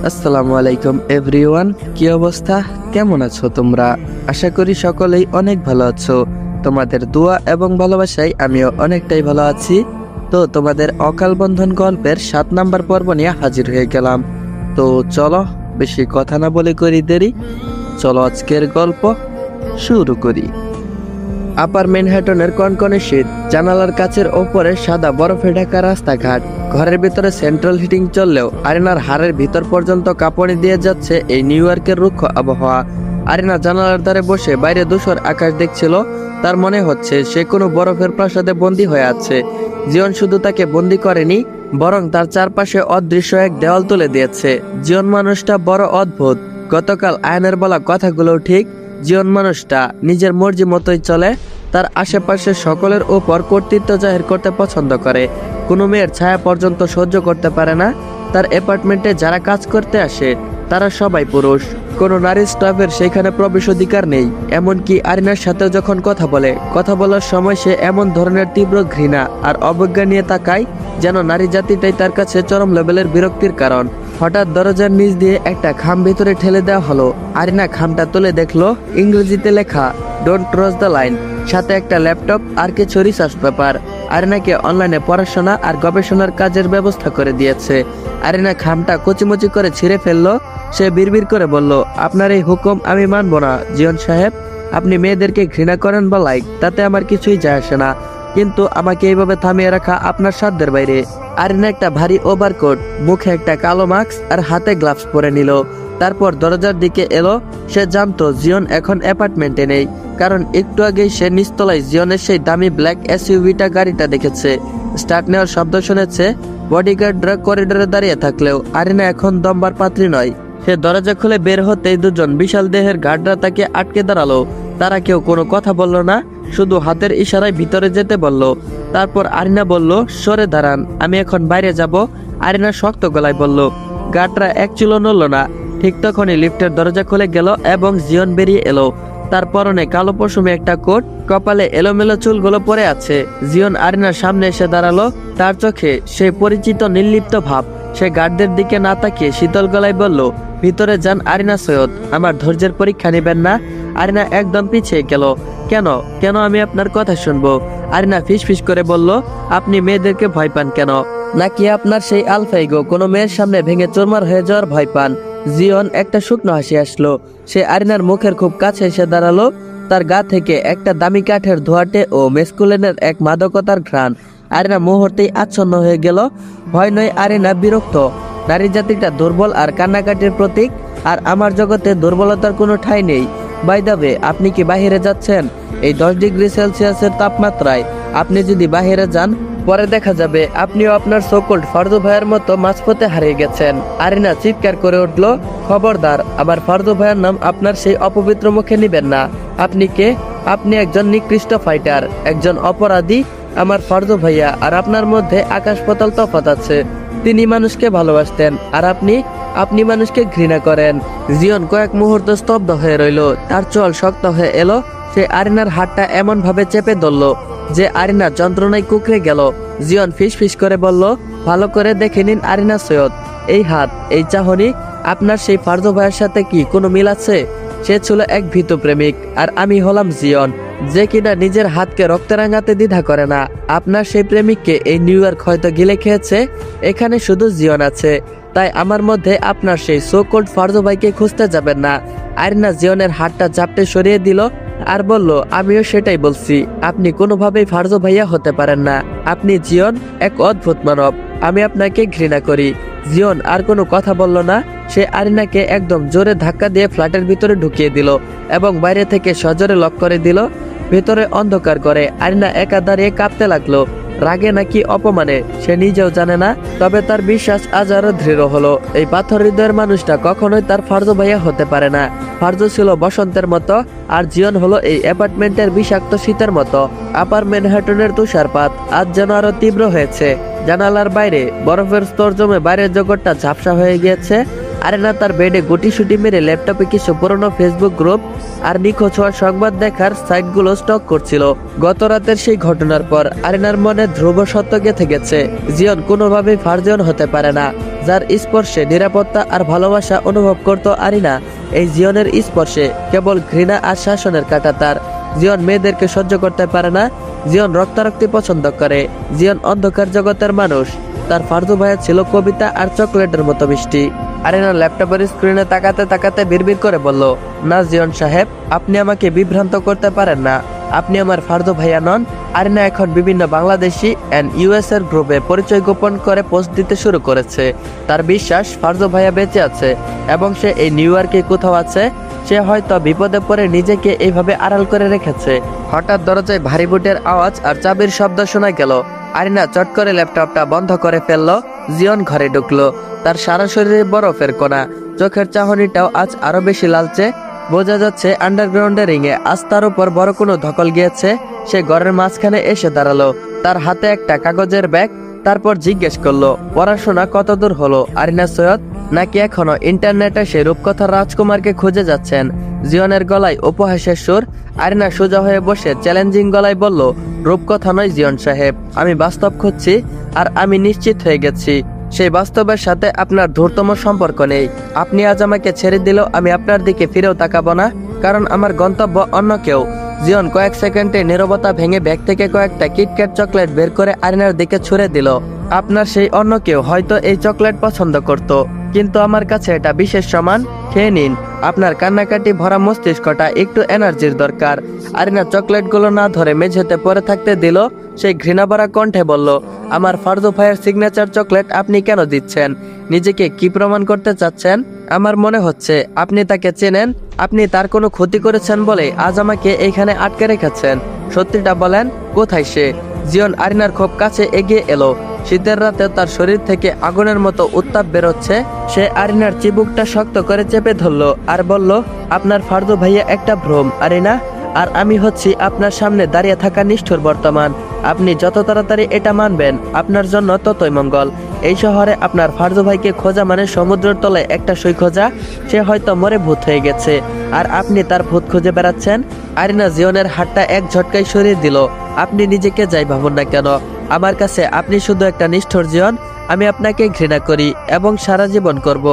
আসসালামু আলাইকুম এভরিওয়ান, কি অবস্থা? কেমন আছো তোমরা? আশা করি সকলেই অনেক ভালো আছো। তোমাদের দোয়া এবং ভালোবাসায় আমিও অনেকটাই ভালো আছি। তো তোমাদের অকাল বন্ধন গল্পের 7 নাম্বার পর্ব নিয়ে হাজির হয়ে গেলাম। তো চলো, বেশি কথা না বলে করি দেরি, চলো আজকের গল্প শুরু করি। আপার ম্যানহাটনের কনকনে শীত, জানালার কাচের ওপরে সাদা বরফে ঢাকা রাস্তাঘাট, ঘরের ভিতরে সেন্ট্রাল হিটিং চললেও আরিনার হাড়ের ভিতর পর্যন্ত কাঁপুনি দিয়ে যাচ্ছে এই নিউ ইয়র্কের রুক্ষ আবহাওয়া। আরিনা জানালার ধারে বসে বাইরে ধূসর আকাশ দেখছিল। তার মনে হচ্ছে সে কোনো বরফের প্রাসাদে বন্দী হয়ে আছে। জীবন শুধু তাকে বন্দী করেনি, বরং তার চারপাশে অদৃশ্য এক দেওয়াল তুলে দিয়েছে। জীবন মানুষটা বড় অদ্ভুত। গতকাল আয়নের বলা কথাগুলো ঠিক। জীবন মানুষটা নিজের মর্জি মতোই চলে, তার আশেপাশে সকলের উপর কর্তৃত্ব জাহির করতে পছন্দ করে। কোনো মেয়ের ছায়া পর্যন্ত সহ্য করতে পারে না। তার অ্যাপার্টমেন্টে যারা কাজ করতে আসে তারা সবাই পুরুষ। কোনো নারীর স্টাফের সেখানে প্রবেশ অধিকার নেই। এমনকি আরিনার সাথেও যখন কথা বলার সময় সে এমন ধরনের তীব্র ঘৃণা আর অবজ্ঞা নিয়ে তাকায়, যেন নারী জাতিটাই তার কাছে চরম লেভেলের বিরক্তির কারণ। হঠাৎ দরজার নিচ দিয়ে একটা খাম ভিতরে ঠেলে দেওয়া হলো। আরিনা খামটা তুলে দেখলো ইংরেজিতে লেখা ডোন্ট ক্রস দ্য লাইন, সাথে একটা ল্যাপটপ আর কিছু রিসার্চ পেপার। আরিনাকে অনলাইনে পড়াশোনা আর গবেষণার কাজের ব্যবস্থা করে দিয়েছে। আরিনা খামটা কচিমচি করে ছিঁড়ে ফেললো। সে বিড়বিড় করে বলল, আপনার এই হুকুম আমি মানব না জীবন সাহেব। আপনি মেয়েদেরকে ঘৃণা করেন বা লাইক, তাতে আমার কিছুই যায় আসে না, কিন্তু আমাকে এইভাবে থামিয়ে রাখা আপনার সাধ্যের বাইরে। আরিনা একটা ভারী ওভারকোট, মুখে একটা কালো মাস্ক আর হাতে গ্লাভস পরে নিল। তারপর দরজার দিকে এলো। সে জানতো জিয়ন এখন অ্যাপার্টমেন্টে নেই, কারণ একটু আগেই সে নিচতলায় জিয়নের সেই দামি ব্ল্যাক এসইউভিটা গাড়িটা দেখেছে। স্টার্ট নেওয়ার শব্দ শুনেছে। বডিগার্ডরা করিডোরে দাঁড়িয়ে থাকলেও আরিনা এখন দমবার পাত্রী নয়। সে দরজা খুলে বের হতেই দুজন বিশাল দেহের গার্ডরা তাকে আটকে দাঁড়ালো। তারা কেউ কোনো কথা বলল না, শুধু হাতের ইশারায় ভিতরে যেতে বলল। তারপর আরিনা বলল, সরে দাঁড়ান, আমি এখন বাইরে যাব। আরিনা শক্ত গলায় বলল। গার্ডরা এক চুলো নড়ল না। ঠিক তখনই লিফটের দরজা খুলে গেল এবং জিয়ন বেরিয়ে এলো। তার পরনে কালো পশমে একটা কোট, কপালে এলোমেলো চুলগুলো পরে আছে। জিয়ন আরিনার সামনে এসে দাঁড়ালো। তার চোখে সেই পরিচিত নির্লিপ্ত ভাব। সে গার্ডদের দিকে না তাকিয়ে শীতল গলায় বলল, ভিতরে যান আরিনা সৈয়দ, আমার ধৈর্যের পরীক্ষা নেবেন না? আরিনা একদম পিছিয়ে গেল। কেন কেন আমি আপনার কথা শুনবো? আরিনা ফিসফিস করে বলল, আপনি মেয়েদেরকে ভয় পান কেন? নাকি আপনার সেই আলফাইগো কোনো মেয়ের সামনে ভেঙে চোরমার হয়ে যাওয়ার ভয় পান? জিয়ন একটা শুকনো হাসি আসলো। সে আরিনার মুখের খুব কাছে এসে দাঁড়ালো। তার গা থেকে একটা দামি কাঠের ধোঁয়াটে ও মেসকুলেনের এক মাদকতার ঘ্রাণ। আরিনা মুহূর্তেই আচ্ছন্ন হয়ে গেল। ভয় নয়, আরিনা বিরক্ত। নারী জাতিটা দুর্বল আর কান্নাকাটির প্রতীক, আর আমার জগতে দুর্বলতার কোনো ঠাঁই নেই। বাই দ্য ওয়ে, আপনি কি বাহিরে যাচ্ছেন? এই 10 ডিগ্রি সেলসিয়াসের তাপমাত্রায় আপনি যদি বাহিরে যান, পরে দেখা যাবে আপনিও আপনার সোকল্ড ফারদু ভাইয়ের মতো মাঝপথে হারিয়ে গেছেন। আরিনা চিৎকার করে উঠল, খবরদার, আমার ফারদু ভাইয়ের নাম আপনার সেই অপবিত্র মুখে নিবেন না। আপনি কে? আপনি একজন নিকৃষ্ট ফাইটার, একজন অপরাধী। আমার ফারদু ভাইয়া আর আপনার মধ্যে আকাশ পাতাল তফাৎ আছে। তিনি মানুষকে ভালোবাসতেন, আর আপনি মানুষকে ঘৃণা করেন। জিয়ন কয়েক মুহূর্ত স্তব্ধ হয়ে রইল। তার চোয়াল শক্ত হয়ে এলো। সে আরিনার হাতটা এমন ভাবে চেপে ধরল যে আরিনা যন্ত্রণায় কুকড়ে গেল। জিয়ন ফিসফিস করে বলল, ভালো করে দেখে নিন আরিনা সৈয়দ, এই হাত, এই চাহনি, আপনার সেই ফারদু ভাইয়ের সাথে কি কোনো মিল আছে? সে ছিল এক ভীতু প্রেমিক, আর আমি হলাম জিয়ন, যে কিনা নিজের হাতকে রক্তে রাঙাতে দ্বিধা করে না। আপনার সেই প্রেমিককে এই নিউ ইয়র্ক হয়তো গিলে খেয়েছে। এখানে শুধু জিয়ন আছে, তাই আমার মধ্যে আপনার সেই সো কোল্ড ফারদু ভাইকে খুঁজতে যাবেন না। আরিনা জিয়নের হাতটা চাপটে সরিয়ে দিল আর বলল, আমিও সেটাই বলছি, আপনি কোনোভাবেই ফারদু ভাইয়া হতে পারেন না। আপনি জিয়ন, এক অদ্ভুত মানব। আমি আপনাকে ঘৃণা করি। জিয়ন আর কোনো কথা বলল না। সে আরিনাকে একদম জোরে ধাক্কা দিয়ে ফ্ল্যাটের ভিতরে ঢুকিয়ে দিল এবং বাইরে থেকে সজোরে লক করে দিল। ভেতরে অন্ধকার করে আরিনা একা দাঁড়িয়ে কাঁপতে লাগলো। রাগে নাকি অপমানে সে নিজেও জানে না, তবে তার বিশ্বাস আজ আরো দৃঢ় হলো। এই পাথর হৃদয়ের মানুষটা কখনোই তার ফারদু ভাইয়া হতে পারে না। ফারদু ছিল বসন্তের মতো, আর জিয়ন হলো এই অ্যাপার্টমেন্টের বিষাক্ত শীতের মতো। আপার ম্যানহাটনের তুষারপাত আজ যেন আরো তীব্র হয়েছে। জানালার বাইরে বরফের স্তর জমে বাইরের জগৎটা ঝাপসা হয়ে গিয়েছে। আরিনা তার বেডে গুটিসুটি মেরে ল্যাপটপে কিছু পুরনো ফেসবুক গ্রুপ আর নিখোঁজ হওয়ার সংবাদ দেখার সাইটগুলো স্টক করছিল। গত রাতের সেই ঘটনার পর আরিনার মনে ধ্রুব সত্য গেঁথে গেছে, জিয়ন কোনোভাবেই ফারজিয়ন হতে পারে না। যার স্পর্শে নিরাপত্তা আর ভালোবাসা অনুভব করত আরিনা, এই জিয়নের স্পর্শে কেবল ঘৃণা আর শাসনের কাঁটা তার। জিয়ন মেয়েদেরকে সহ্য করতে পারে না, জিয়ন রক্তারক্তি পছন্দ করে, জিয়ন অন্ধকার জগতের মানুষ। তার ফারজু ভাইয়া ছিল কবিতা আর চকলেটের মতো মিষ্টি। আরিনা ল্যাপটপের স্ক্রিনে তাকাতে তাকাতে বিড়বিড় করে বলল, না জিয়ন সাহেব, আপনি আমাকে বিভ্রান্ত করতে পারেন না, আপনি আমার ফারজু ভাইয়া নন। আরিনা এখন বিভিন্ন বাংলাদেশি অ্যান্ড ইউএস এর গ্রুপে পরিচয় গোপন করে পোস্ট দিতে শুরু করেছে। তার বিশ্বাস ফারজু ভাইয়া বেঁচে আছে এবং সে এই নিউ ইয়র্কে কোথাও আছে। সে হয়তো বিপদে পড়ে নিজেকে এইভাবে আড়াল করে রেখেছে। হঠাৎ দরজায় ভারী বুটের আওয়াজ আর চাবির শব্দ শোনা গেল। আরিনা চট করে ল্যাপটপটা বন্ধ করে ফেললো। জিয়ন ঘরে ঢুকলো। তার সারা শরীরে বরফের কোনা, চোখের চাহনিটাও আজ আরো বেশি লালচে। বোঝা যাচ্ছে আন্ডারগ্রাউন্ডের রিংয়ে আজ তার উপর বড় কোনো ধকল গিয়েছে। সে ঘরের মাঝখানে এসে দাঁড়ালো, তার হাতে একটা কাগজের ব্যাগ। তারপর জিজ্ঞেস করলো, পড়াশোনা কতদূর হলো আরিনা সৈয়দ, নাকি এখনো ইন্টারনেটে সেই রূপকথার রাজকুমারকে খুঁজে যাচ্ছেন? জিয়নের গলায় উপহাসের সুর। আরিনা সোজা হয়ে বসে চ্যালেঞ্জিং গলায় বলল, রূপকথা নয় জিয়ন সাহেব, আমি বাস্তব খুঁজছি। আর আমি নিশ্চিত হয়ে গেছি সেই বাস্তবের সাথে আপনার ধূর্তম সম্পর্ক নেই। আপনি আজ আমাকে ছেড়ে দিলেও আমি আপনার দিকে ফিরেও তাকাবো না, কারণ আমার গন্তব্য অন্য কেউ। জিয়ন কয়েক সেকেন্ডে নীরবতা ভেঙে ব্যাগ থেকে কয়েকটা কিটক্যাট চকলেট বের করে আরিনার দিকে ছুঁড়ে দিল। আপনার সেই অন্য কেউ হয়তো এই চকলেট পছন্দ করত, কিন্তু আমার কাছে এটা বিশেষ সম্মান। খেয়ে নিন, আপনার কান্নাকাটি ভরা মস্তিষ্কটা একটু এনার্জির দরকার। আরিনা চকলেটগুলো না ধরে মেঝেতে পড়ে থাকতে দিল। সেই ঘৃণাভরা কণ্ঠে বলল, আমার ফারজু ভাইয়ের সিগনেচার চকলেট আপনি কেন দিচ্ছেন? নিজেকে কি প্রমাণ করতে চাচ্ছেন? আমার মনে হচ্ছে আপনি তাকে চেনেন। আপনি তার কোনো ক্ষতি করেছেন বলে আজ আমাকে এইখানে আটকে রেখেছেন। সত্যিটা বলেন, কোথায় সে? জিয়ন আরিনার খুব কাছে এগিয়ে এলো। শীতের রাতে তার শরীর থেকে আগুনের মতো উত্তাপ বেরোচ্ছে। সে আরিনার চিবুকটা শক্ত করে চেপে ধরলো আর বলল, আপনার ফারজু ভাইয়া একটা ভ্রম আরিনা, আর আমি হচ্ছি আপনার সামনে দাঁড়িয়ে থাকা নিষ্ঠুর বর্তমান। আপনি যত তাড়াতাড়ি এটা মানবেন আপনার জন্য ততই মঙ্গল। এই শহরে আপনার ফারজু ভাইকে খোঁজা মানে সমুদ্রের তলায় একটা সই খোঁজা। সে হয়তো মরে ভূত হয়ে গেছে আর আপনি তার ভূত খুঁজে বেড়াচ্ছেন। আরিনা জিয়নের হাতটা এক ঝটকায় সরিয়ে দিল। আপনি নিজেকে যাই ভাবুন না কেন, আমার কাছে আপনি শুধু একটা নিষ্ঠুর জিয়ন। আমি আপনাকে ঘৃণা করি এবং সারা জীবন করব।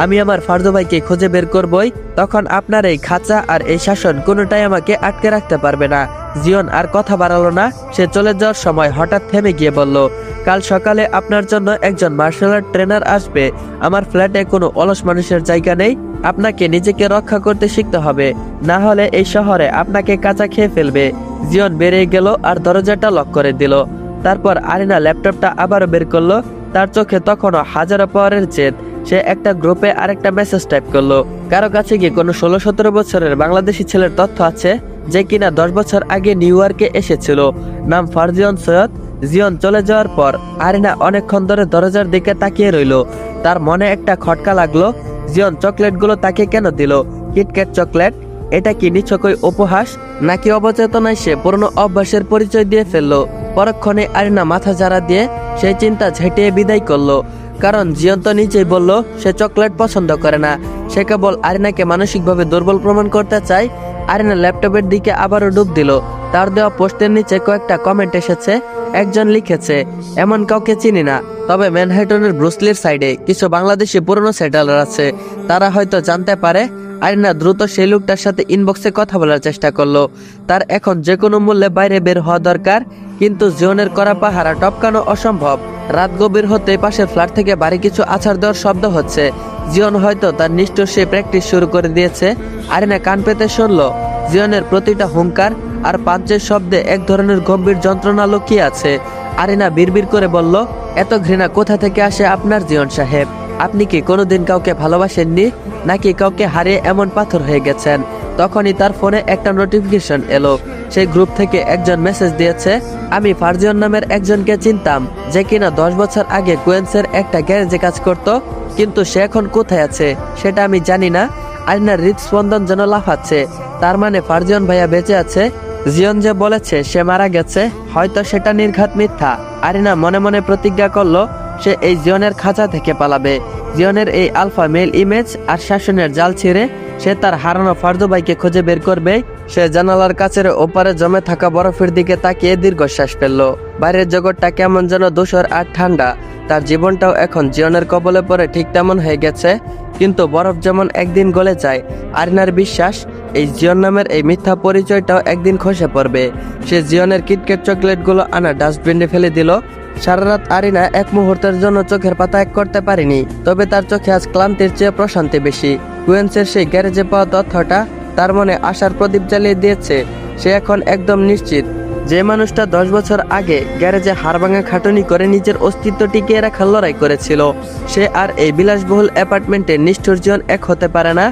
আমি আমার ফারজু ভাইকে খুঁজে বের করবই। তখন আপনার এই খাঁচা আর এই শাসন কোনোটাই আমাকে আটকে রাখতে পারবে না। জিয়ন আর কথা বাড়ালো না। সে চলে যাওয়ার সময় হঠাৎ থেমে গিয়ে বলল, কাল সকালে আপনার জন্য একজন মার্শাল আর্ট ট্রেনার আসবে। আমার ফ্ল্যাটে কোনো অলস মানুষের জায়গা নেই। আপনাকে নিজেকে রক্ষা করতে শিখতে হবে, না হলে এই শহরে আপনাকে কাঁচা খেয়ে ফেলবে। জিয়ন বেরিয়ে গেল আর দরজাটা লক করে দিল। তারপর আরিনা ল্যাপটপটা আবারও বের করলো। তার চোখে তখনও হাজারো পাওয়ারের জেদ। সে একটা গ্রুপে আরেকটা মেসেজ টাইপ করলো, কারো কাছে কি কোনো 16-17 বছরের বাংলাদেশি ছেলের তথ্য আছে যে কিনা 10 বছর আগে নিউ ইয়র্কে এসেছিল? নাম ফারজিয়ন সৈয়দ। জিয়ন চলে যাওয়ার পর আরিনা অনেকক্ষণ ধরে দরজার দিকে তাকিয়ে রইল। তার মনে একটা খটকা লাগলো। জিয়ন চকলেটগুলো তাকে কেন দিল? KitKat chocolate. এটা কি নিছকই উপহাস, নাকি অবচেতনায় সে পুরনো অভ্যাসের পরিচয় দিয়ে ফেললো? পরক্ষণে আরিনা মাথা ঝাড়া দিয়ে সেই চিন্তা ঝেঁটিয়ে বিদায় করলো। কারণ জিয়ন তো নিজেই বলল সে চকলেট পছন্দ করে না। সে কেবল আরিনাকে মানসিকভাবে দুর্বল প্রমাণ করতে চায়। আরিনা ল্যাপটপের দিকে আবারও ডুব দিল। তার দেওয়া পোস্টের নিচে কয়েকটা কমেন্ট এসেছে। একজন লিখেছে, এমন কাউকে চিনি না, তবে ম্যানহাটনের ব্রুসলির সাইডে কিছু বাংলাদেশি পুরনো সেটেলার আছে, তারা হয়তো জানতে পারে। আরিনা দ্রুত সেই লোকটার সাথে ইনবক্সে কথা বলার চেষ্টা করলো। তার এখন যে কোনো মূল্যে বাইরে বের হওয়া দরকার, কিন্তু জিয়নের করা পাহারা টপকানো অসম্ভব। রাত গভীর হতে পাশের ফ্ল্যাট থেকে বাড়ি কিছু আছাড় দেওয়ার শব্দ হচ্ছে। জিয়ন হয়তো তার নিষ্ঠুর সেই প্র্যাকটিস শুরু করে দিয়েছে। আরিনা কান পেতে শুনল। জিয়নের প্রতিটা হুঙ্কার আর পাঞ্চের শব্দে এক ধরনের গম্ভীর যন্ত্রণা লুকিয়ে আছে। আরিনা বিড়বিড় করে বলল, এত ঘৃণা কোথা থেকে আসে আপনার জিয়ন সাহেব? আপনি কি কোনোদিন কাউকে ভালোবাসেননি, নাকি কাউকে হারিয়ে এমন পাথর হয়ে গেছেন? তখনই তার ফোনে একটা নোটিফিকেশন এলো। সেই গ্রুপ থেকে একজন মেসেজ দিয়েছে, আমি ফারজিয়ন নামের একজনকে চিনতাম যে কিনা 10 বছর আগে কুয়েন্সের একটা গ্যারেজে কাজ করত, কিন্তু সে এখন কোথায় আছে সেটা আমি জানি না। আরিনার হৃদস্পন্দন যেন লাফাচ্ছে। তার মানে ফারজিয়ন ভাইয়া বেঁচে আছে। জিয়ন যে বলেছে সে মারা গেছে, হয়তো সেটা নির্ঘাত মিথ্যা। আরিনা মনে মনে প্রতিজ্ঞা করলো সে এই জিয়নের খাঁচা থেকে পালাবে। জিয়নের এই আলফা মেল ইমেজ আর শাসনের জাল ছিঁড়ে সে তার হারানো ফার্দু ভাইকে খুঁজে বের করবে। সে জানালার কাছের ওপারে জমে থাকা বরফের দিকে তাকিয়ে দীর্ঘশ্বাস ফেলল। বাইরের জগৎটা কেমন যেন ধূসর আর ঠান্ডা। তার জীবনটাও এখন জিয়নের কবলে পড়ে ঠিক তেমন হয়ে গেছে। কিন্তু বরফ যেমন একদিন গলে যায়, আরিনার বিশ্বাস এই জিয়ন নামের এই মিথ্যা পরিচয়টাও একদিন খসে পড়বে। সে জিয়নের কিটকেট চকলেটগুলো আনা ডাস্টবিনে ফেলে দিল। সারা রাত আরিনা এক মুহূর্তের জন্য চোখের পাতা এক করতে পারেনি, তবে তার চোখে আজ ক্লান্তির চেয়ে প্রশান্তি বেশি। কুয়েন্সের সেই গ্যারেজে পাওয়া তথ্যটা তার মনে আশার প্রদীপ জ্বালিয়ে দিয়েছে। সে এখন একদম নিশ্চিত, যে মানুষটা 10 বছর আগে গ্যারেজে হাড়ভাঙা খাটুনি করে নিজের অস্তিত্ব টিকিয়ে রাখার লড়াই করেছিল, সে আর এই বিলাসবহুল অ্যাপার্টমেন্টের নিষ্ঠুর জীবন এক হতে পারে না।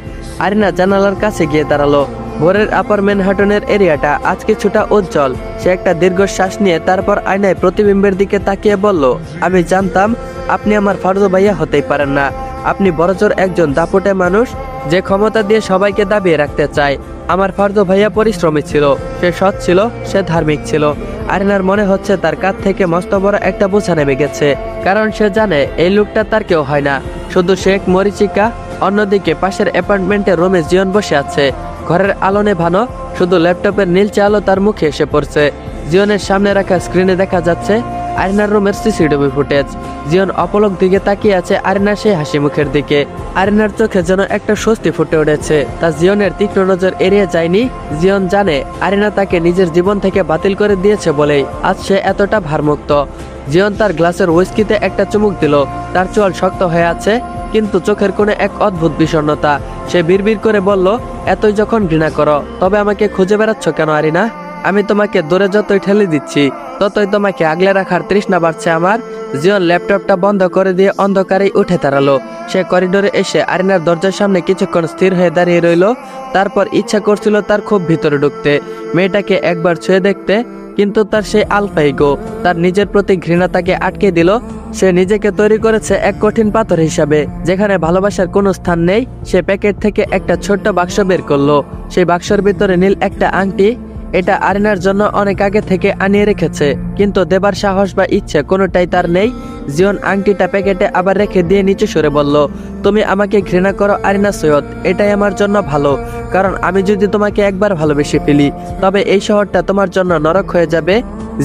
আরিনা জানালার কাছে গিয়ে দাঁড়ালো। ভোরের আপার ম্যানহাটনের এরিয়াটা আজ কিছুটা উজ্জ্বল। সে একটা দীর্ঘশ্বাস নিয়ে তারপর আয়নায় প্রতিবিম্বের দিকে তাকিয়ে বলল, আমি জানতাম আপনি আমার ফার্দু ভাইয়া হতেই পারেন না। আপনি বড়জোর একজন দাপুটে মানুষ, যে ক্ষমতা দিয়ে সবাইকে দাবিয়ে রাখতে চায়। আমার ফার্দু ভাইয়া পরিশ্রমী ছিল, সে সৎ ছিল, সে ধার্মিক ছিল। আরিনার মনে হচ্ছে তার কাঁধ থেকে মস্ত বড় একটা বোঝা নেমে গেছে, কারণ সে জানে এই লোকটা তার কেউ হয় না, শুধু সে এক মরিচিকা। অন্যদিকে পাশের অ্যাপার্টমেন্টের রুমে জিয়ন বসে আছে। ঘরের আলো নেভানো, শুধু ল্যাপটপের নীলচে আলো তার মুখে এসে পড়ছে। জিয়নের সামনে রাখা স্ক্রিনে দেখা যাচ্ছে আরিনার রুমের সিসিটিভি ফুটেজ। জিয়ন অপলক দিকে তাকিয়ে আছে আরিনার সেই হাসি মুখের দিকে। আরিনার চোখে যেন একটা স্বস্তি ফুটে উঠেছে। তা জিয়নের তীক্ষ্ণ নজর এড়িয়ে যায়নি। জিয়ন জানে আরিনা তাকে নিজের জীবন থেকে বাতিল করে দিয়েছে বলেই আজ সে এতটা ভারমুক্ত। জিয়ন তার গ্লাসের হুইস্কিতে একটা চুমুক দিল। তার চোয়াল শক্ত হয়ে আছে, কিন্তু চোখের কোণে এক অদ্ভুত বিষণ্ণতা। সে বিড়বিড় করে বলল, এতই যখন ঘৃণা করো, তবে আমাকে খুঁজে বেড়াচ্ছ কেন আরিনা? আমি তোমাকে দূরে যতই ঠেলে দিচ্ছি, ততই তোমাকে আগলে রাখার তৃষ্ণা বাড়ছে আমার। জিয়ন ল্যাপটপটা বন্ধ করে দিয়ে অন্ধকারেই উঠে দাঁড়ালো। সে করিডোরে এসে আরিনার দরজার সামনে কিছুক্ষণ স্থির হয়ে দাঁড়িয়ে রইল। তারপর ইচ্ছা করছিল তার খুব ভিতরে ঢুকতে, মেয়েটাকে একবার ছুঁয়ে দেখতে, কিন্তু তার সেই আলফা ইগো, তার নিজের প্রতি ঘৃণা তাকে আটকে দিল। সে নিজেকে তৈরি করেছে এক কঠিন পাথর হিসাবে, যেখানে ভালোবাসার কোনো স্থান নেই। সে প্যাকেট থেকে একটা ছোট্ট বাক্স বের করলো। সেই বাক্সের ভিতরে নীল একটা আংটি। এটা আরিনার জন্য অনেক আগে থেকে আনিয়ে রেখেছে, কিন্তু দেবার সাহস বা ইচ্ছে কোনোটাই তার নেই। জিয়ন আংটিটা প্যাকেটে আবার রেখে দিয়ে নিচে সরে বলল, তুমি আমাকে ঘৃণা করো আরিনা সৈয়দ, এটাই আমার জন্য ভালো। কারণ আমি যদি তোমাকে একবার ভালোবেসে ফেলি, তবে এই শহরটা তোমার জন্য নরক হয়ে যাবে।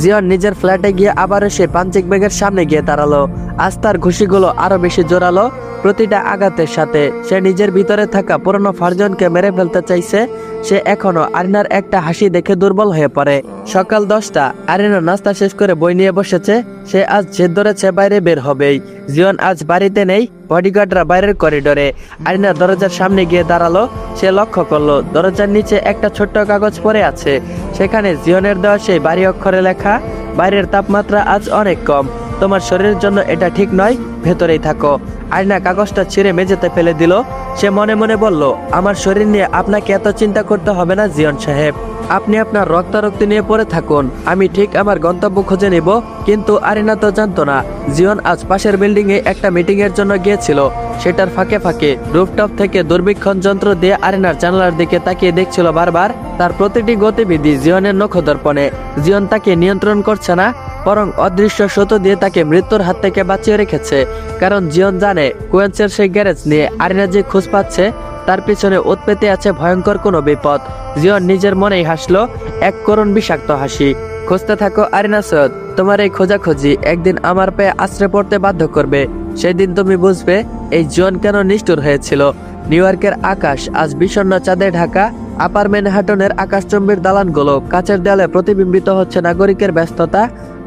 জিয়ন নিজের ফ্ল্যাটে গিয়ে আবারও সে পাঞ্চিং ব্যাগের সামনে গিয়ে দাঁড়ালো। আজ তার ঘুষিগুলো আরো বেশি জোরালো। প্রতিটা আঘাতের সাথে সে নিজের ভিতরে থাকা পুরনো ফারজনকে মেরে ফেলতে চাইছে। সে এখনো আরিনার একটা হাসি দেখে দুর্বল হয়ে পড়ে। সকাল 10টা, আরিনা নাস্তা শেষ করে বই নিয়ে বসেছে। সে আজ জেদ ধরেছে বাইরে বের হবেই। জিয়ন আজ বাড়িতে নেই, বডিগার্ডরা বাইরের করিডোরে। আরিনা দরজার সামনে গিয়ে দাঁড়ালো। সে লক্ষ্য করলো দরজার নিচে একটা ছোট্ট কাগজ পড়ে আছে। সেখানে জিয়নের দেওয়া সেই বাড়ি অক্ষরে লেখা, বাইরের তাপমাত্রা আজ অনেক কম, তোমার শরীরের জন্য এটা ঠিক নয়, ভেতরেই থাকো। আরিনা কাগজটা ছিঁড়ে মেঝেতে ফেলে দিল। সে মনে মনে বলল, আমার শরীর নিয়ে আপনাকে এত চিন্তা করতে হবে না জিয়ন সাহেব, আপনি আপনার রক্তারক্তি নিয়ে পড়ে থাকুন, আমি ঠিক আমার গন্তব্য খুঁজে নেব। কিন্তু আরিনা তো জানতো না জিয়ন আজ পাশের বিল্ডিং এ একটা মিটিং এর জন্য গিয়েছিল। সেটার ফাঁকে ফাঁকে রুফটপ থেকে দূরবীক্ষণ যন্ত্র দিয়ে আরিনার জানালার দিকে তাকিয়ে দেখছিল বারবার। তার প্রতিটি গতিবিধি জিয়নের নখদর্পণে। জিয়ন তাকে নিয়ন্ত্রণ করছে না, বরং অদৃশ্য সুতো দিয়ে তাকে মৃত্যুর হাত থেকে বাঁচিয়ে রেখেছে। কারণ জিয়ন জানে কুয়েন্সের সেই গ্যারেজ নিয়ে আরিনা যে খোঁজ পাচ্ছে, তার পিছনে উৎপেতে আছে ভয়ঙ্কর কোনো বিপদ। জিয়ন নিজের মনেই হাসলো, এক করুণ বিষাক্ত হাসি। খুঁজতে থাকো আরিনা সৈয়দ, তোমার এই খোঁজাখুঁজি একদিন আমার পায়ে আশ্রে পড়তে বাধ্য করবে। সেদিন তুমি বুঝবে এই জীবন কেন নিষ্ঠুর হয়েছিল। নিউ ইয়র্কের আকাশ আজ বিষণ্ণ চাঁদে ঢাকা। আপার ম্যানহাটনের আকাশচম্বীর দালানগুলো কাচের দেয়ালে প্রতিবিম্বিত হচ্ছে নাগরিকের ব্যস্ততা।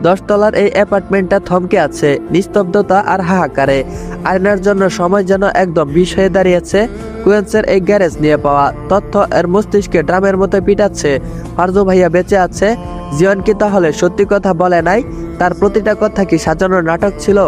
10 তলার এই অ্যাপার্টমেন্টটা থমকে আছে নিস্তব্ধতা আর হাহাকারে। আয়নার জন্য সময় যেন একদম বিষ হয়ে দাঁড়িয়েছে। কুয়েন্সের এই গ্যারেজ নিয়ে পাওয়া তথ্য এর মস্তিষ্কে ড্রামের মতো পিটাচ্ছে। ফারজু ভাইয়া বেঁচে আছে। জিয়ন কি তাহলে সত্যি কথা বলে নাই? তার প্রতিটা কথা কি সাজানো নাটক ছিল?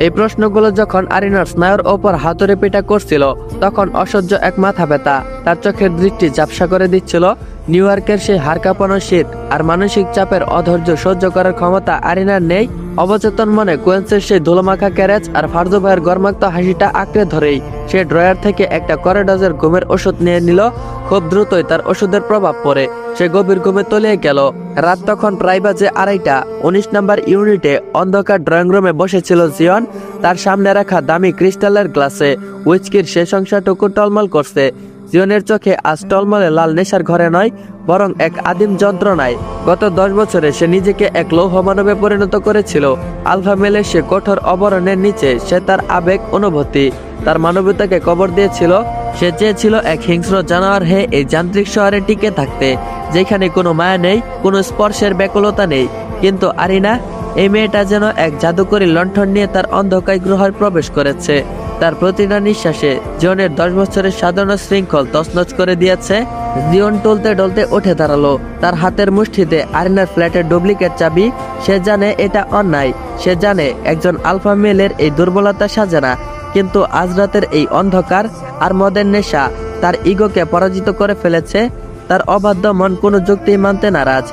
এই প্রশ্নগুলো যখন আরিনার স্নায়ুর ওপর হাতুড়ে পিটা করছিল, তখন অসহ্য এক মাথা ব্যথা তার চোখের দৃষ্টি ঝাপসা করে দিচ্ছিল। নিউ ইয়র্কের সেই হাড় কাঁপানো শীত আর মানসিক চাপের অধৈর্য সহ্য করার ক্ষমতা আরিনার নেই। অবচেতন মনে কোয়েন্সের সেই ধুলোমাখা ক্যারেজ আর ফারজু ভাইয়ের গরমাক্ত হাসিটা আঁকড়ে ধরেই সে ড্রয়ার থেকে একটা করিডোজের ঘুমের ওষুধ নিয়ে নিল। খুব দ্রুতই তার ওষুধের প্রভাব পড়ে সে গভীর ঘুমে তলিয়ে গেল। রাত তখন প্রায় বাজে 2:30। 19 নম্বর ইউনিটে অন্ধকার ড্রয়িং রুমে বসেছিল জিয়ন। তার সামনে রাখা দামি ক্রিস্টালের গ্লাসে উইস্কির শেষ অংশটুকু টলমল করছে। জিয়নের চোখে আজ টলমলে লাল নেশার ঘরে নয়, বরং এক আদিম যন্ত্রণায়। গত 10 বছরে সে নিজেকে এক লৌহ মানবে পরিণত করেছিল। আলফা মেলের সে কঠোর অবরণের নিচে সে তার আবেগ, অনুভূতি, তার মানবতাকে কবর দিয়েছিল। সে চেয়েছিল এক হিংস্র জানোয়ার হয়ে এই যান্ত্রিক শহরে টিকে থাকতে, যেখানে কোনো মায়া নেই, কোনো স্পর্শের ব্যাকুলতা নেই। কিন্তু আরিনা, এই মেয়েটা যেন এক জাদুকরী লণ্ঠন নিয়ে তার অন্ধকার গৃহে প্রবেশ করেছে। তার প্রতিটা নিঃশ্বাসে জিয়নের 10 বছরের সাধারণ শৃঙ্খল তছনছ করে দিয়েছে। জিয়ন টলতে টলতে উঠে দাঁড়ালো। তার হাতের মুষ্টিতে আরিনার ফ্ল্যাটের ডুপ্লিকেট চাবি। সে জানে এটা অন্যায়, সে জানে একজন আলফা মেলের এই দুর্বলতা সাজে না। কিন্তু আজ রাতের এই অন্ধকার আর মদের নেশা তার ইগোকে পরাজিত করে ফেলেছে। তার অবাধ্য মন কোনো যুক্তি মানতে নারাজ।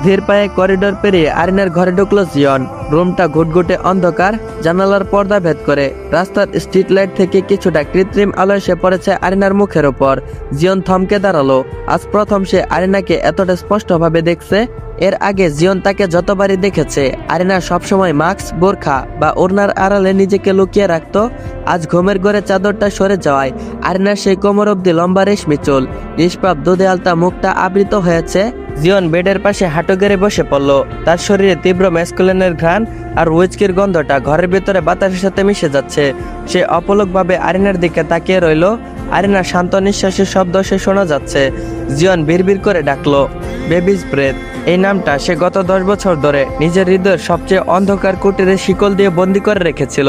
ধীর পায়ে করিডোর পেরিয়ে আরিনার ঘরে ঢুকলো জিয়ন। রুমটা ঘুটঘুটে অন্ধকার, জানালার পর্দা ভেদ করে রাস্তার স্ট্রিট লাইট থেকে কিছুটা কৃত্রিম আলো এসে পড়েছে আরিনার মুখের উপর। জিয়ন থমকে দাঁড়ালো। আজ প্রথম সে আরিনাকে এতটা স্পষ্টভাবে দেখছে। এর আগে জিয়ন তাকে যতবারই দেখেছে আরিনা সবসময় মাস্ক, বোরখা বা ওড়নার আড়ালে নিজেকে লুকিয়ে রাখতো। আজ ঘুমের ঘরে চাদরটা সরে যাওয়ায় আরিনার সেই কোমর অব্দি লম্বা রেশমি চুল, নিষ্পাপ দুধে আলতা মুখটা আবৃত হয়েছে। জিয়ন বেডের পাশে হাঁটু গেড়ে বসে পড়ল। তার শরীরে তীব্র ম্যাসকুলিনের ঘ্রাণ আর উইস্কির গন্ধটা ঘরের ভিতরে বাতাসের সাথে মিশে যাচ্ছে। সে অপলকভাবে আরিনার দিকে তাকিয়ে রইল। আরিনার শান্ত নিঃশ্বাসের শব্দ সে শোনা যাচ্ছে। জিয়ন বিড়বিড় করে ডাকলো, বেবিজ ব্রেথ। এই নামটা সে গত 10 বছর ধরে নিজের হৃদয়ের সবচেয়ে অন্ধকার কুটিরে শিকল দিয়ে বন্দি করে রেখেছিল।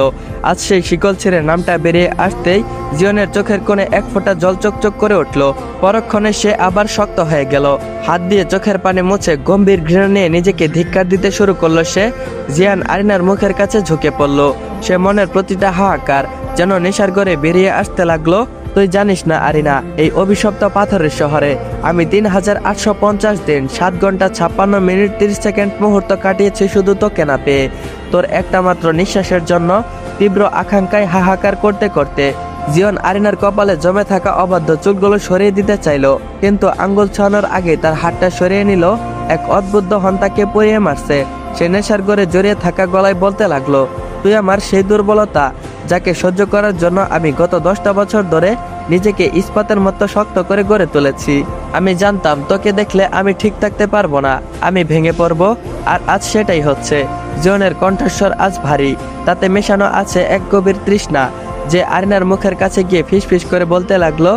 আজ সেই শিকল ছেড়ে নামটা বেরিয়ে আসতেই জিয়নের চোখের কোণে এক ফোঁটা জল চকচক করে উঠল। পরক্ষণে সে আবার শক্ত হয়ে গেল। হাত দিয়ে চোখের পানি মুছে গম্ভীর ঘৃণা নিয়ে নিজেকে ধিক্কার দিতে শুরু করলো সে। জিয়ান আরিনার মুখের কাছে ঝুঁকে পড়ল। সে মনের প্রতিটা হাহাকার যেন নেশার ঘরে বেরিয়ে আসতে লাগলো। তুই জানিস না আরিনা, এই অভিশপ্ত পাথরের শহরে আমি 3850 দিন 7 ঘন্টা 56 মিনিট 30 সেকেন্ড মুহূর্ত কাটিয়েছি শুধু তোকে না পেয়ে, তোর একটা মাত্র নিঃশ্বাসের জন্য। তীব্র আকাঙ্ক্ষায় হাহাকার করতে করতে জিয়ন আরিনার কপালে জমে থাকা অবাধ্য চুলগুলো সরিয়ে দিতে চাইলো, কিন্তু আঙ্গুল ছোঁয়ানোর আগে তার হাতটা সরিয়ে নিল। এক অদ্ভুত দহন তাকে পরিয়ে মারছে। সে নেশার ঘরে জড়িয়ে থাকা গলায় বলতে লাগলো, তুই আমার সেই দুর্বলতা যাকে সহ্য করার জন্য আমি গত 10টা বছর ধরে নিজেকে ইস্পাতের মতো শক্ত করে গড়ে তুলেছি। আমি জানতাম তোকে দেখলে আমি ঠিক থাকতে পারবো না, আমি ভেঙে পড়বো। আর আজ সেটাই হচ্ছে। জিয়নের কণ্ঠস্বর আজ ভারী, তাতে মেশানো আছে এক গভীর তৃষ্ণা। যে আরিনার মুখের কাছে গিয়ে ফিসফিস করে বলতে লাগলো,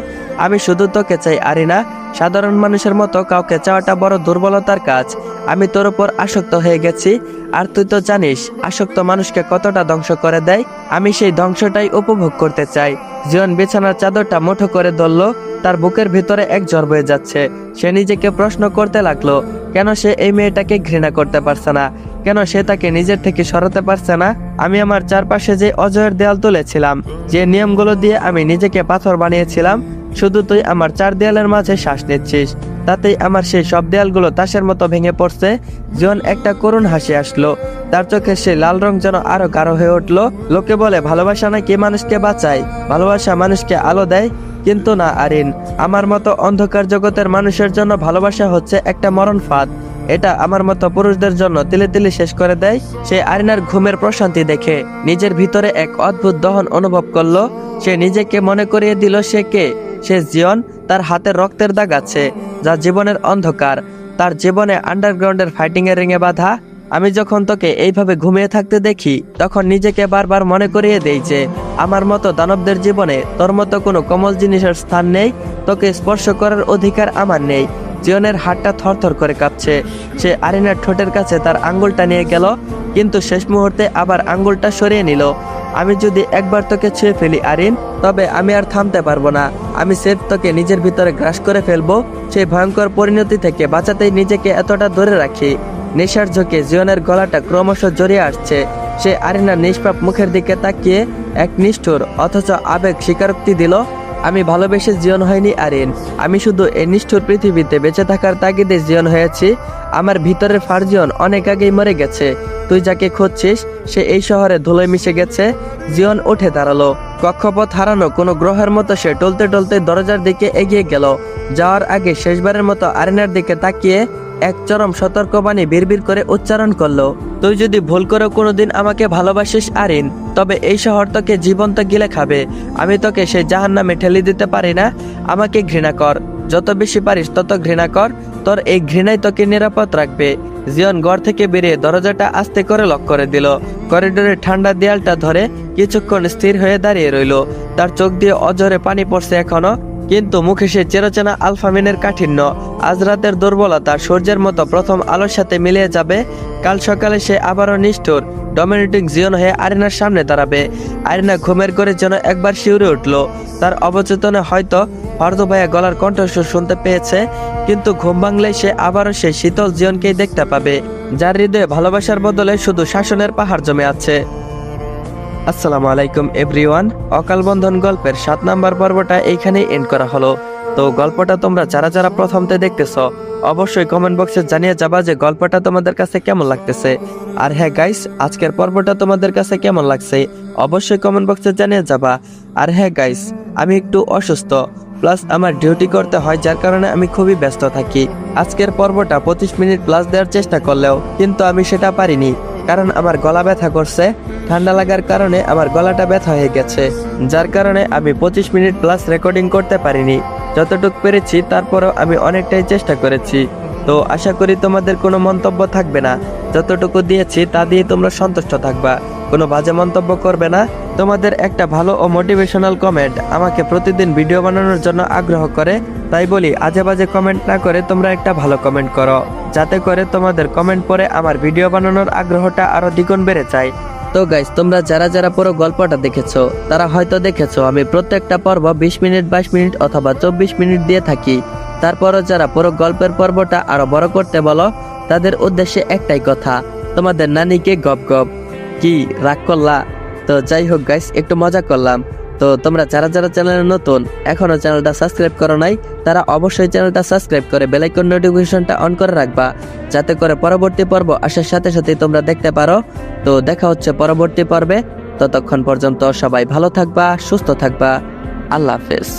আমি শুধু তোকে চাই আরিনা। সাধারণ মানুষের মতো কাউকে চাওয়াটা বড় দুর্বলতার কাজ। আমি তোর উপর আসক্ত হয়ে গেছি, আর তুই তো জানিস আসক্ত মানুষকে কতটা ধ্বংস করে দেয়। আমি সেই ধ্বংসটাই উপভোগ করতে চাই। জিয়ন বিছানার চাদরটা মুঠো করে ধরল। তার বুকের ভিতরে এক জ্বর বয়ে যাচ্ছে। সে নিজেকে প্রশ্ন করতে লাগলো, কেন সে এই মেয়েটাকে ঘৃণা করতে পারছে না, কেন সে তাকে নিজের থেকে সরাতে পারছে না। আমি আমার চারপাশে যে অজয়ের দেয়াল তুলেছিলাম, যে নিয়মগুলো দিয়ে আমি নিজেকে পাথর বানিয়েছিলাম, শুধু তুই আমার 4 দেয়ালের মাঝে শ্বাস নিচ্ছিস, তাতেই আমার সেই সব দেয়ালগুলো তাসের মতো ভেঙে পড়ছে। জিয়ন একটা করুণ হাসি আসলো। তার চোখের সেই লাল রং যেন আরো গাঢ় হয়ে উঠলো। লোকে বলে ভালোবাসা নাকি মানুষকে বাঁচায়, ভালোবাসা মানুষকে আলো দেয়, কিন্তু না আরিন, আমার মতো অন্ধকার জগতের মানুষের জন্য ভালোবাসা হচ্ছে একটা মরণ ফাঁদ। এটা আমার মতো পুরুষদের জন্য তিলে তিলে শেষ করে দেয়। সে আরিনার ঘুমের প্রশান্তি দেখে নিজের ভিতরে এক অদ্ভুত দহন অনুভব করলো। সে নিজেকে মনে করিয়ে দিল সে কে। সে জিয়ন। তার হাতের রক্তের দাগ আছে, যা জীবনের অন্ধকার। তার জীবনে আন্ডারগ্রাউন্ডের ফাইটিং এর রিঙে বাঁধা। আমি যখন তোকে এইভাবে ঘুমিয়ে থাকতে দেখি, তখন নিজেকে বারবার মনে করিয়ে দেই যে আমার মতো দানবদের জীবনে তোর মতো কোনো কোমল জিনিসের স্থান নেই। তোকে স্পর্শ করার অধিকার আমার নেই। জিয়নের হাতটা থরথর করে কাঁপছে। সে আরিনার ঠোঁটের কাছে তার আঙ্গুলটা নিয়ে গেল, কিন্তু শেষ মুহূর্তে আবার আঙ্গুলটা সরিয়ে নিল। আমি যদি একবার তোকে ছুঁয়ে ফেলি আরিন, তবে আমি আর থামতে পারবো না। আমি সেফ তোকে নিজের ভিতরে গ্রাস করে ফেলবো। সেই ভয়ঙ্কর পরিণতি থেকে বাঁচাতেই নিজেকে এতটা ধরে রাখি। নেশার ঝোঁকে জিয়নের গলাটা ক্রমশ জড়িয়ে আসছে। সে আরিনার নিষ্পাপ মুখের দিকে তাকিয়ে এক নিষ্ঠুর অথচ আবেগ স্বীকারোক্তি দিল, আমি ভালোবেসে জীবন হয়নি আরিন, আমি শুধু এই নিষ্ঠুর পৃথিবীতে বেঁচে থাকার তাগিদে জীবন হয়েছি। আমার ভিতরের ফারজিয়ন অনেক আগেই মরে গেছে। তুই যাকে খুঁজছিস সে এই শহরে ধুলোয় মিশে গেছে। জীবন উঠে দাঁড়ালো। কক্ষপথ হারানো কোনো গ্রহের মতো সে টলতে টলতে দরজার দিকে এগিয়ে গেল। যাওয়ার আগে শেষবারের মতো আরিনার দিকে তাকিয়ে এক চরম সতর্কবাণী বিড়বিড় করে উচ্চারণ করলো, তুই যদি ভুল করে কোনোদিন আমাকে ভালোবাসিস আরিন, তবে এই শহর তোকে জীবন্ত গিলে খাবে। আমি তোকে সেই জাহান্নামে ঠেলে দিতে পারি না। আমাকে ঘৃণা কর, যত বেশি পারিস তত ঘৃণা কর। তোর এই ঘৃণাই তোকে নিরাপদ রাখবে। জিয়ন ঘর থেকে বেরিয়ে দরজাটা আস্তে করে লক করে দিল। করিডোরের ঠান্ডা দেয়ালটা ধরে কিছুক্ষণ স্থির হয়ে দাঁড়িয়ে রইল। তার চোখ দিয়ে অঝরে পানি পড়ছে এখনো, কিন্তু মুখে সে চেরোচেনা আলফামিনের কাঠিন্য। আজ রাতের দুর্বলতা সূর্যের মতো প্রথম আলোর সাথে মিলিয়ে যাবে। কাল সকালে সে আবারও নিষ্ঠুর ডমিনেটিং জিয়ন হয়ে আরিনার সামনে দাঁড়াবে। আরিনা ঘুমের করে যেন একবার শিউরে উঠল। তার অবচেতনে হয়তো ফারদু ভাইয়া গলার কণ্ঠস্বর শুনতে পেয়েছে, কিন্তু ঘুম ভাঙলে সে আবারও সেই শীতল জিয়নকেই দেখতে পাবে, যার হৃদয়ে ভালোবাসার বদলে শুধু শাসনের পাহাড় জমে আছে। আসসালামু আলাইকুম এভরিওয়ান। অকাল বন্ধন গল্পের 7 নাম্বার পর্বটা এইখানেই এন্ড করা হলো। তো গল্পটা তোমরা যারা যারা প্রথমতে দেখতেছো অবশ্যই কমেন্ট বক্সে জানিয়ে যাবা যে গল্পটা তোমাদের কাছে কেমন লাগতেছে। আর হ্যাঁ গাইস, আজকের পর্বটা তোমাদের কাছে কেমন লাগছে অবশ্যই কমেন্ট বক্সে জানিয়ে যাবা। আর হ্যাঁ গাইস, আমি একটু অসুস্থ, প্লাস আমার ডিউটি করতে হয়, যার কারণে আমি খুবই ব্যস্ত থাকি। আজকের পর্বটা 25 মিনিট প্লাস দেওয়ার চেষ্টা করলেও কিন্তু আমি সেটা পারিনি, কারণ আমার গলা ব্যথা করছে। ঠান্ডা লাগার কারণে আমার গলাটা ব্যথা হয়ে গেছে, যার কারণে আমি 25 মিনিট প্লাস রেকর্ডিং করতে পারিনি। যতটুকু পেরেছি তারপরেও আমি অনেকটাই চেষ্টা করেছি। তো আশা করি তোমাদের কোনো মন্তব্য থাকবে না। যতটুকু দিয়েছি তা দিয়ে তোমরা সন্তুষ্ট থাকবা, কোনো বাজে মন্তব্য করবে না। তোমাদের একটা ভালো ও মোটিভেশনাল কমেন্ট আমাকে প্রতিদিন ভিডিও বানানোর জন্য আগ্রহ করে। তাই বলি, আজে বাজে কমেন্ট না করে তোমরা একটা ভালো কমেন্ট করো, যাতে করে তোমাদের কমেন্ট পড়ে আমার ভিডিও বানানোর আগ্রহটা আরো দ্বিগুণ বেড়ে যায়। তো গাইস, তোমরা যারা যারা পুরো গল্পটা দেখেছো তারা হয়তো দেখেছো আমি প্রত্যেকটা পর্ব 20 মিনিট 22 মিনিট অথবা 24 মিনিট দিয়ে থাকি। তারপরও যারা পুরো গল্পের পর্বটা আরো বড় করতে বলো, তাদের উদ্দেশ্যে একটাই কথা, তোমাদের নানিকে গপ গপ। কি রাগ করলা? তো যাই হোক গাইস, একটু মজা করলাম। তো তোমরা যারা যারা চ্যানেলে নতুন, এখনো চ্যানেলটা সাবস্ক্রাইব করো নাই, তারা অবশ্যই চ্যানেলটা সাবস্ক্রাইব করে বেল আইকন নোটিফিকেশনটা অন করে রাখবা, যাতে করে পরবর্তী পর্ব আসার সাথে সাথে তোমরা দেখতে পারো। তো দেখা হচ্ছে পরবর্তী পর্বে। ততক্ষণ পর্যন্ত সবাই ভালো থাকবা, সুস্থ থাকবা। আল্লাহ হাফেজ।